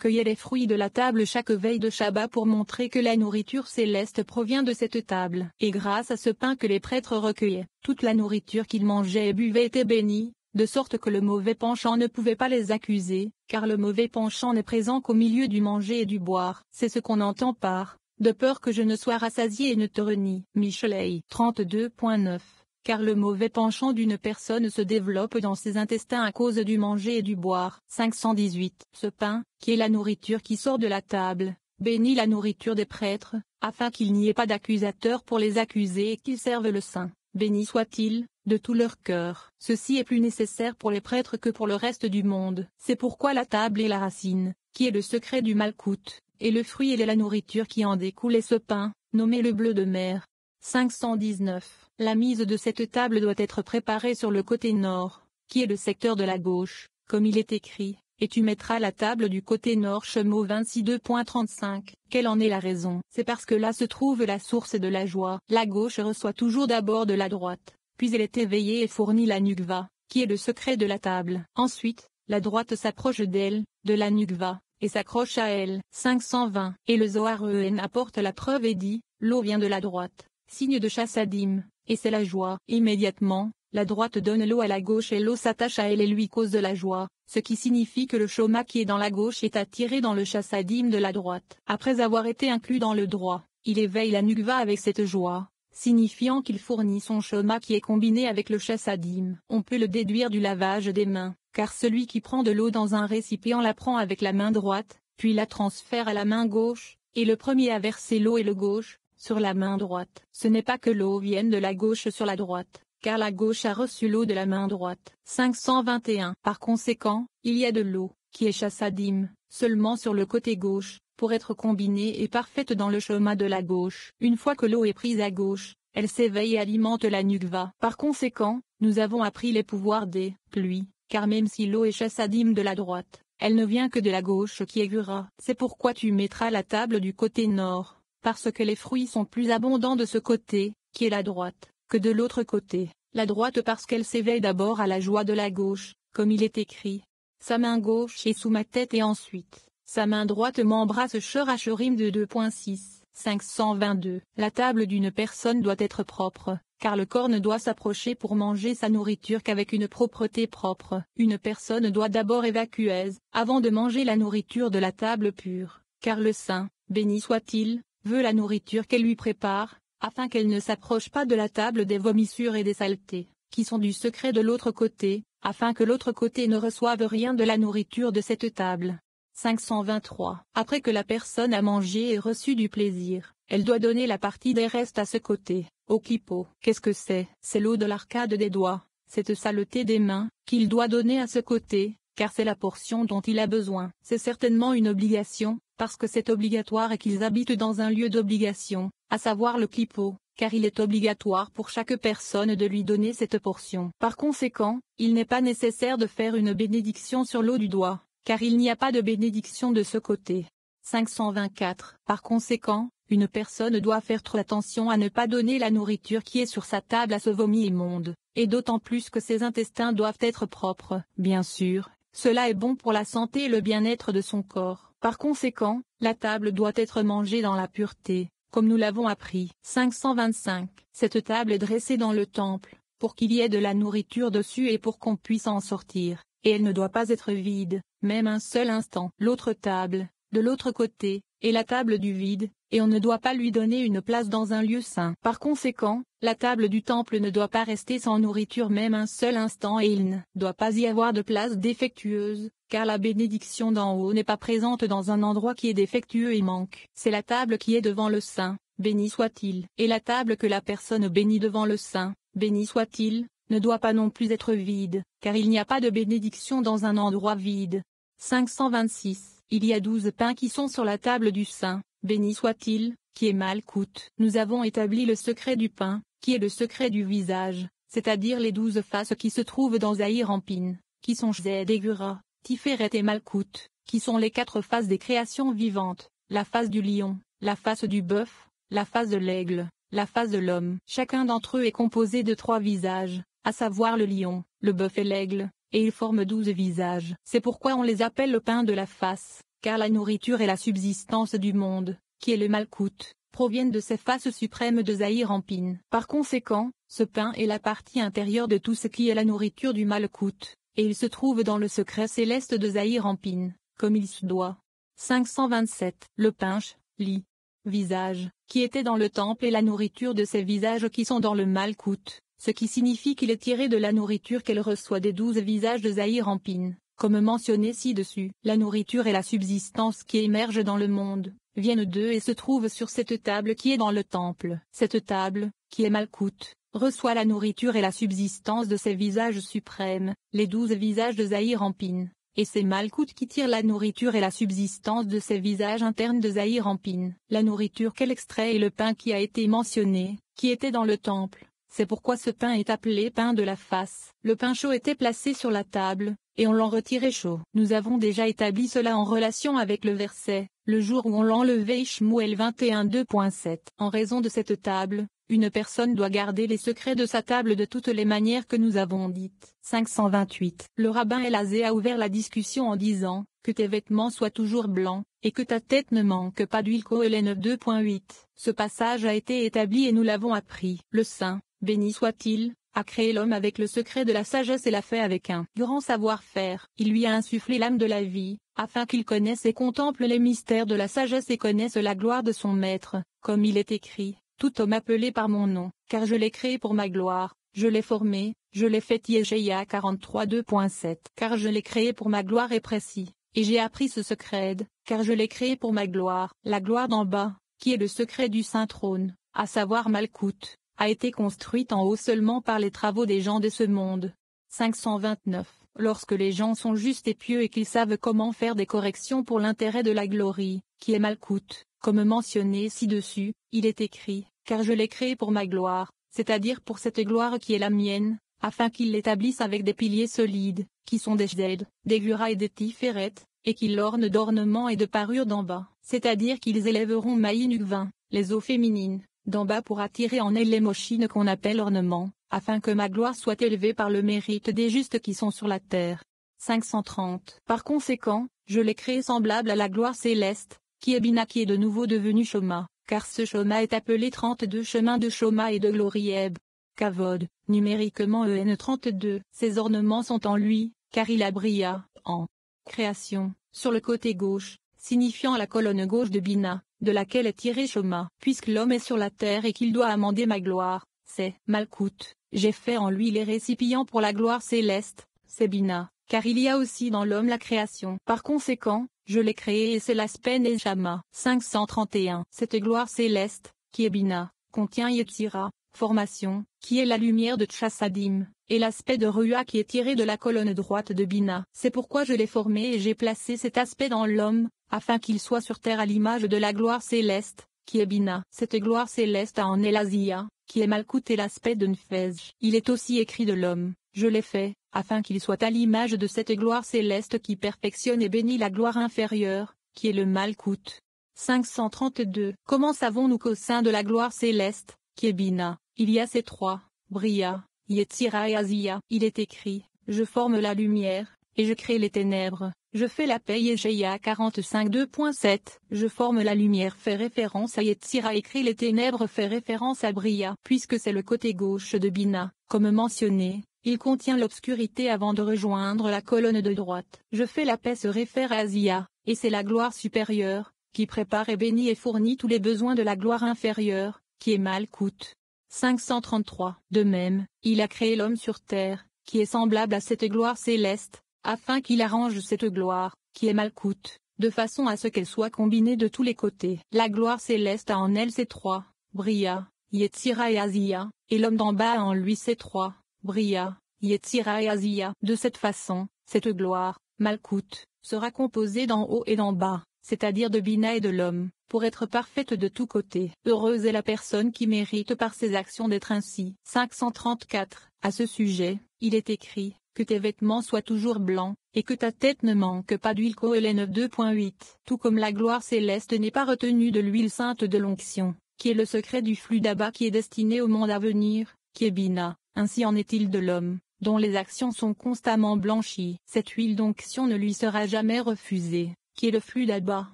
cueillait les fruits de la table chaque veille de Shabbat pour montrer que la nourriture céleste provient de cette table. Et grâce à ce pain que les prêtres recueillaient, toute la nourriture qu'ils mangeaient et buvaient était bénie, de sorte que le mauvais penchant ne pouvait pas les accuser, car le mauvais penchant n'est présent qu'au milieu du manger et du boire. C'est ce qu'on entend par « de peur que je ne sois rassasié et ne te renie ». Michelet 32.9. Car le mauvais penchant d'une personne se développe dans ses intestins à cause du manger et du boire. 518. Ce pain, qui est la nourriture qui sort de la table, bénit la nourriture des prêtres, afin qu'il n'y ait pas d'accusateur pour les accuser et qu'ils servent le saint. Béni soit-il, de tout leur cœur. Ceci est plus nécessaire pour les prêtres que pour le reste du monde. C'est pourquoi la table est la racine, qui est le secret du malcoute, et le fruit est la nourriture qui en découle et ce pain, nommé le bleu de mer. 519. La mise de cette table doit être préparée sur le côté nord, qui est le secteur de la gauche, comme il est écrit, et tu mettras la table du côté nord. Shemot 26:2.35. Quelle en est la raison? C'est parce que là se trouve la source de la joie. La gauche reçoit toujours d'abord de la droite, puis elle est éveillée et fournit la nukva, qui est le secret de la table. Ensuite, la droite s'approche d'elle, de la nukva, et s'accroche à elle. 520. Et le Zohar apporte la preuve et dit, l'eau vient de la droite, signe de chassadim, et c'est la joie. Immédiatement, la droite donne l'eau à la gauche et l'eau s'attache à elle et lui cause de la joie, ce qui signifie que le shoma qui est dans la gauche est attiré dans le chassadim de la droite. Après avoir été inclus dans le droit, il éveille la nukva avec cette joie, signifiant qu'il fournit son shoma qui est combiné avec le chassadim. On peut le déduire du lavage des mains, car celui qui prend de l'eau dans un récipient la prend avec la main droite, puis la transfère à la main gauche, et le premier à verser l'eau est le gauche, sur la main droite. Ce n'est pas que l'eau vienne de la gauche sur la droite, car la gauche a reçu l'eau de la main droite. 521. Par conséquent, il y a de l'eau, qui est chassadim, seulement sur le côté gauche, pour être combinée et parfaite dans le shoma de la gauche. Une fois que l'eau est prise à gauche, elle s'éveille et alimente la nukva. Par conséquent, nous avons appris les pouvoirs des pluies, car même si l'eau est chassadim de la droite, elle ne vient que de la gauche qui est gura. C'est pourquoi tu mettras la table du côté nord, parce que les fruits sont plus abondants de ce côté, qui est la droite, que de l'autre côté. La droite parce qu'elle s'éveille d'abord à la joie de la gauche, comme il est écrit. Sa main gauche est sous ma tête et ensuite, sa main droite m'embrasse. Shor Hashorim de 2.6. 522. La table d'une personne doit être propre, car le corps ne doit s'approcher pour manger sa nourriture qu'avec une propreté propre. Une personne doit d'abord évacuer, avant de manger la nourriture de la table pure, car le saint, béni soit-il, veut la nourriture qu'elle lui prépare, afin qu'elle ne s'approche pas de la table des vomissures et des saletés, qui sont du secret de l'autre côté, afin que l'autre côté ne reçoive rien de la nourriture de cette table. 523. Après que la personne a mangé et reçu du plaisir, elle doit donner la partie des restes à ce côté, au kippo. Qu'est-ce que c'est? C'est l'eau de l'arcade des doigts, cette saleté des mains, qu'il doit donner à ce côté, car c'est la portion dont il a besoin. C'est certainement une obligation, parce que c'est obligatoire et qu'ils habitent dans un lieu d'obligation, à savoir le kippo, car il est obligatoire pour chaque personne de lui donner cette portion. Par conséquent, il n'est pas nécessaire de faire une bénédiction sur l'eau du doigt, car il n'y a pas de bénédiction de ce côté. 524. Par conséquent, une personne doit faire trop attention à ne pas donner la nourriture qui est sur sa table à ce vomi immonde, et d'autant plus que ses intestins doivent être propres. Bien sûr, cela est bon pour la santé et le bien-être de son corps. Par conséquent, la table doit être mangée dans la pureté, comme nous l'avons appris. 525. Cette table est dressée dans le temple, pour qu'il y ait de la nourriture dessus et pour qu'on puisse en sortir, et elle ne doit pas être vide, même un seul instant. L'autre table, de l'autre côté, est la table du vide, et on ne doit pas lui donner une place dans un lieu saint. Par conséquent, la table du temple ne doit pas rester sans nourriture même un seul instant et il ne doit pas y avoir de place défectueuse, car la bénédiction d'en haut n'est pas présente dans un endroit qui est défectueux et manque. C'est la table qui est devant le saint, béni soit-il, et la table que la personne bénit devant le saint, béni soit-il, ne doit pas non plus être vide, car il n'y a pas de bénédiction dans un endroit vide. 526. Il y a 12 pains qui sont sur la table du saint, béni soit-il, qui est malcoute. Nous avons établi le secret du pain, qui est le secret du visage, c'est-à-dire les 12 faces qui se trouvent dans Zahir Ampin, qui sont Zed et Gura, Tiferet et Malkout, qui sont les 4 faces des créations vivantes, la face du lion, la face du bœuf, la face de l'aigle, la face de l'homme. Chacun d'entre eux est composé de 3 visages, à savoir le lion, le bœuf et l'aigle, et ils forment 12 visages. C'est pourquoi on les appelle le pain de la face, car la nourriture et la subsistance du monde, qui est le Malkout, proviennent de ces faces suprêmes de Zahir-Anpin. Par conséquent, ce pain est la partie intérieure de tout ce qui est la nourriture du Malkout, et il se trouve dans le secret céleste de Zahir-Anpin, comme il se doit. 527. Le pinch, li, visage, qui était dans le temple est la nourriture de ces visages qui sont dans le Malkout, ce qui signifie qu'il est tiré de la nourriture qu'elle reçoit des 12 visages de Zahir-Anpin. Comme mentionné ci-dessus, la nourriture et la subsistance qui émergent dans le monde, viennent d'eux et se trouvent sur cette table qui est dans le temple. Cette table, qui est Malkout, reçoit la nourriture et la subsistance de ces visages suprêmes, les 12 visages de Zahir-Anpin, et c'est Malkout qui tire la nourriture et la subsistance de ces visages internes de Zahir-Anpin. La nourriture qu'elle extrait est le pain qui a été mentionné, qui était dans le temple. C'est pourquoi ce pain est appelé pain de la face. Le pain chaud était placé sur la table, et on l'en retirait chaud. Nous avons déjà établi cela en relation avec le verset, le jour où on l'enlevait Shmuel 21:2.7. En raison de cette table, une personne doit garder les secrets de sa table de toutes les manières que nous avons dites. 528. Le rabbin Elazé a ouvert la discussion en disant, que tes vêtements soient toujours blancs, et que ta tête ne manque pas d'huile. Koheleth 2.8. Ce passage a été établi et nous l'avons appris. Le Saint, béni soit-il, a créé l'homme avec le secret de la sagesse et l'a fait avec un grand savoir-faire. Il lui a insufflé l'âme de la vie, afin qu'il connaisse et contemple les mystères de la sagesse et connaisse la gloire de son maître, comme il est écrit, tout homme appelé par mon nom, car je l'ai créé pour ma gloire, je l'ai formé, je l'ai fait. Yeshaïa 43:2.7. Car je l'ai créé pour ma gloire est précis, et j'ai appris ce secret, car je l'ai créé pour ma gloire. La gloire d'en bas, qui est le secret du saint trône, à savoir Malkout, a été construite en haut seulement par les travaux des gens de ce monde. 529. Lorsque les gens sont justes et pieux et qu'ils savent comment faire des corrections pour l'intérêt de la glorie, qui est Malkout, comme mentionné ci-dessus, il est écrit, car je l'ai créé pour ma gloire, c'est-à-dire pour cette gloire qui est la mienne, afin qu'ils l'établissent avec des piliers solides, qui sont des jded, des gluras et des tiferet, et qu'ils l'ornent d'ornements et de parures d'en bas, c'est-à-dire qu'ils élèveront Maïnuk 20, les eaux féminines, d'en bas pour attirer en elles les mochines qu'on appelle ornements, afin que ma gloire soit élevée par le mérite des justes qui sont sur la terre. 530. Par conséquent, je l'ai créé semblable à la gloire céleste, qui est Bina qui est de nouveau devenu Shoma, car ce Shoma est appelé 32 chemins de Shoma et de Glorieb. Kavod, numériquement EN 32. Ces ornements sont en lui, car il a Bria, en création, sur le côté gauche, signifiant la colonne gauche de Bina, de laquelle est tiré Shoma. Puisque l'homme est sur la terre et qu'il doit amender ma gloire, c'est Malkout, j'ai fait en lui les récipients pour la gloire céleste, c'est Bina, car il y a aussi dans l'homme la création. Par conséquent, je l'ai créé et c'est l'aspect Neshama. 531. Cette gloire céleste, qui est Bina, contient Yetzira, formation, qui est la lumière de Tchassadim, et l'aspect de Rua qui est tiré de la colonne droite de Bina. C'est pourquoi je l'ai formé et j'ai placé cet aspect dans l'homme, afin qu'il soit sur terre à l'image de la gloire céleste, qui est Bina. Cette gloire céleste a en Elazia, qui est Malkout et l'aspect de Nfezj. Il est aussi écrit de l'homme, je l'ai fait, afin qu'il soit à l'image de cette gloire céleste qui perfectionne et bénit la gloire inférieure, qui est le Malkout. 532. Comment savons-nous qu'au sein de la gloire céleste, qui est Bina, il y a ces trois, Bria, Yetzira et Azia. Il est écrit, je forme la lumière, et je crée les ténèbres. Je fais la paix. Yeshaïa 45:2.7. Je forme la lumière fait référence à Yetzira et crée les ténèbres fait référence à Bria. Puisque c'est le côté gauche de Bina, comme mentionné, il contient l'obscurité avant de rejoindre la colonne de droite. Je fais la paix se réfère à Azia, et c'est la gloire supérieure, qui prépare et bénit et fournit tous les besoins de la gloire inférieure, qui est Malkout. 533. De même, il a créé l'homme sur terre, qui est semblable à cette gloire céleste, afin qu'il arrange cette gloire, qui est Malkout, de façon à ce qu'elle soit combinée de tous les côtés. La gloire céleste a en elle ces trois, Bria, Yetzira et Azia, et l'homme d'en bas a en lui ces trois, Bria, Yetzira et Azia. De cette façon, cette gloire, Malkout, sera composée d'en haut et d'en bas, c'est-à-dire de Bina et de l'homme, pour être parfaite de tous côtés. Heureuse est la personne qui mérite par ses actions d'être ainsi. 534. À ce sujet, il est écrit, que tes vêtements soient toujours blancs, et que ta tête ne manque pas d'huile. Koheleth 2.8. Tout comme la gloire céleste n'est pas retenue de l'huile sainte de l'onction, qui est le secret du flux d'Abba qui est destiné au monde à venir, qui est Bina, ainsi en est-il de l'homme, dont les actions sont constamment blanchies. Cette huile d'onction ne lui sera jamais refusée. qui est le flux d'Abba.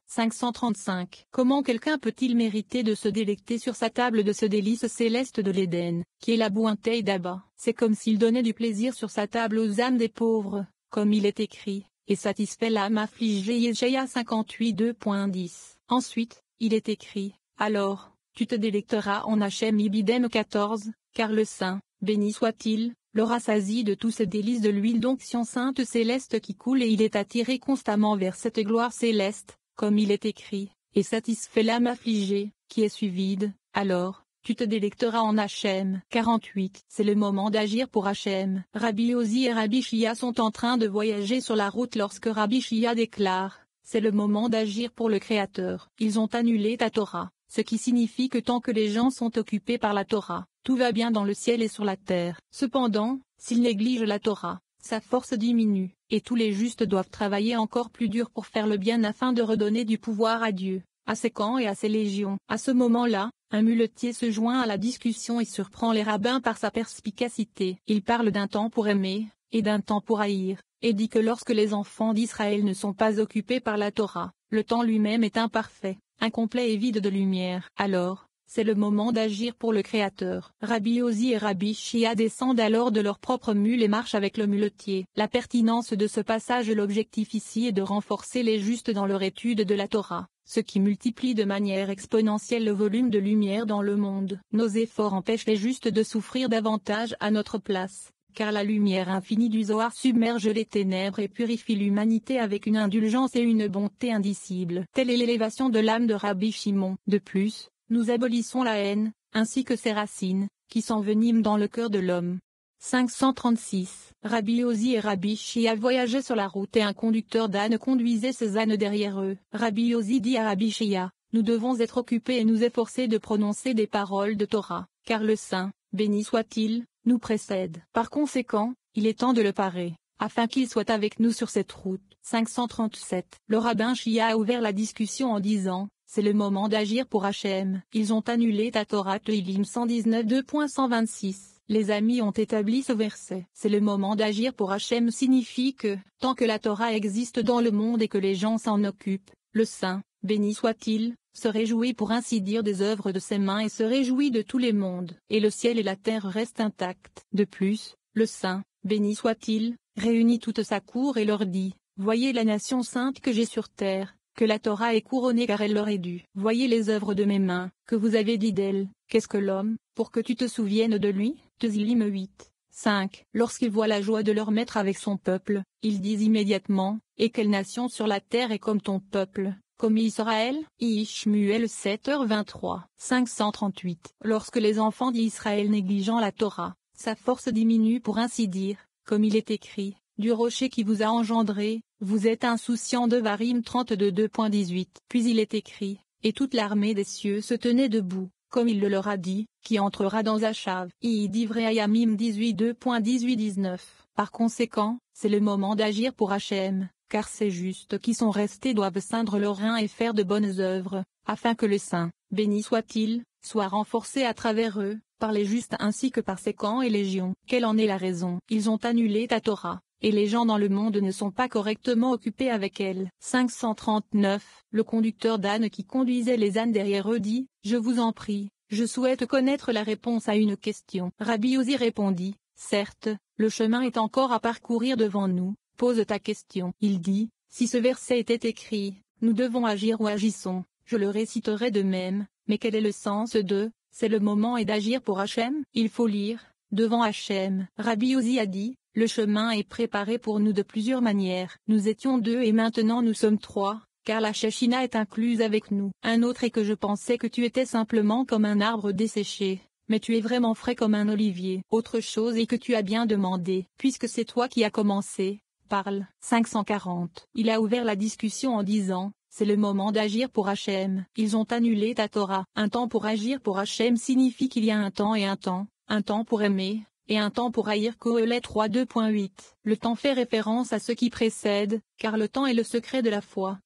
535. Comment quelqu'un peut-il mériter de se délecter sur sa table de ce délice céleste de l'Éden, qui est la bonté d'Abba? C'est comme s'il donnait du plaisir sur sa table aux âmes des pauvres, comme il est écrit, et satisfait l'âme affligée. Yeshaïa 58 2.10. Ensuite, il est écrit, alors, tu te délecteras en Hachem. Ibidem 14, car le Saint, béni soit-il, le rassasie de tous ces délices de l'huile d'onction sainte céleste qui coule, et il est attiré constamment vers cette gloire céleste, comme il est écrit, et satisfait l'âme affligée, qui est vide, alors, tu te délecteras en Hachem. 48. C'est le moment d'agir pour Hachem. Rabbi Ozi et Rabbi Shia sont en train de voyager sur la route lorsque Rabbi Shia déclare, c'est le moment d'agir pour le Créateur. Ils ont annulé ta Torah, ce qui signifie que tant que les gens sont occupés par la Torah, tout va bien dans le ciel et sur la terre. Cependant, s'ils négligent la Torah, sa force diminue, et tous les justes doivent travailler encore plus dur pour faire le bien afin de redonner du pouvoir à Dieu, à ses camps et à ses légions. À ce moment-là, un muletier se joint à la discussion et surprend les rabbins par sa perspicacité. Il parle d'un temps pour aimer, et d'un temps pour haïr, et dit que lorsque les enfants d'Israël ne sont pas occupés par la Torah, le temps lui-même est imparfait, incomplet et vide de lumière. Alors, c'est le moment d'agir pour le Créateur. Rabbi Ozi et Rabbi Shia descendent alors de leur propre mule et marchent avec le muletier. La pertinence de ce passage. L'objectif ici est de renforcer les justes dans leur étude de la Torah, ce qui multiplie de manière exponentielle le volume de lumière dans le monde. Nos efforts empêchent les justes de souffrir davantage à notre place, car la lumière infinie du Zohar submerge les ténèbres et purifie l'humanité avec une indulgence et une bonté indicibles. Telle est l'élévation de l'âme de Rabbi Shimon. De plus, nous abolissons la haine, ainsi que ses racines, qui s'enveniment dans le cœur de l'homme. 536. Rabbi Ozi et Rabbi Shia voyageaient sur la route et un conducteur d'âne conduisait ses ânes derrière eux. Rabbi Ozi dit à Rabbi Shia, nous devons être occupés et nous efforcer de prononcer des paroles de Torah, car le Saint, béni soit-il, nous précède. Par conséquent, il est temps de le parer, afin qu'il soit avec nous sur cette route. 537. Le rabbin Shia a ouvert la discussion en disant, c'est le moment d'agir pour Hachem. Ils ont annulé ta Torah. Tehillim 119 2.126. Les amis ont établi ce verset. C'est le moment d'agir pour Hachem signifie que, tant que la Torah existe dans le monde et que les gens s'en occupent, le Saint, béni soit-il, se réjouit pour ainsi dire des œuvres de ses mains et se réjouit de tous les mondes. Et le ciel et la terre restent intacts. De plus, le Saint, béni soit-il, réunit toute sa cour et leur dit, voyez la nation sainte que j'ai sur terre, que la Torah est couronnée car elle leur est due. Voyez les œuvres de mes mains, que vous avez dit d'elle. Qu'est-ce que l'homme, pour que tu te souviennes de lui? Tehillim 8. 5. Lorsqu'ils voient la joie de leur maître avec son peuple, ils disent immédiatement, et quelle nation sur la terre est comme ton peuple, comme Israël? Shmuel 7h23. 538. Lorsque les enfants d'Israël négligeant la Torah, sa force diminue pour ainsi dire, comme il est écrit, du rocher qui vous a engendré, vous êtes insouciants. Devarim 32 2.18. Puis il est écrit, et toute l'armée des cieux se tenait debout, comme il le leur a dit, qui entrera dans Achav. Divrei 18 2.18-19. Par conséquent, c'est le moment d'agir pour Hachem, car ces justes qui sont restés doivent ceindre leurs reins et faire de bonnes œuvres, afin que le Saint, béni soit-il, soit renforcé à travers eux, par les justes ainsi que par ses camps et légions. Quelle en est la raison? Ils ont annulé ta Torah, et les gens dans le monde ne sont pas correctement occupés avec elle. 539. Le conducteur d'âne qui conduisait les ânes derrière eux dit, je vous en prie, je souhaite connaître la réponse à une question. Rabbi Ozi répondit, certes, le chemin est encore à parcourir devant nous, pose ta question. Il dit, si ce verset était écrit, nous devons agir ou agissons, je le réciterai de même, mais quel est le sens de, c'est le moment et d'agir pour Hachem? Il faut lire, devant Hachem. Rabbi Ozi a dit, le chemin est préparé pour nous de plusieurs manières. Nous étions 2 et maintenant nous sommes 3, car la Shechina est incluse avec nous. Un autre est que je pensais que tu étais simplement comme un arbre desséché, mais tu es vraiment frais comme un olivier. Autre chose est que tu as bien demandé, puisque c'est toi qui as commencé, parle. 540. Il a ouvert la discussion en disant, c'est le moment d'agir pour Hachem. Ils ont annulé ta Torah. Un temps pour agir pour Hachem signifie qu'il y a un temps pour aimer, et un temps pour haïr. Qohélet 3 2.8. Le temps fait référence à ce qui précède, car le temps est le secret de la foi.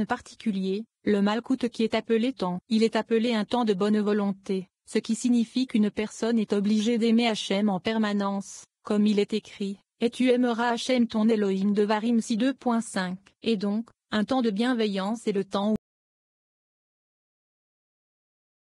Particulier, le malkout qui est appelé temps. Il est appelé un temps de bonne volonté, ce qui signifie qu'une personne est obligée d'aimer Hachem en permanence, comme il est écrit, et tu aimeras Hachem ton Elohim. Devarim 6 2.5. Et donc, Un temps de bienveillance est le temps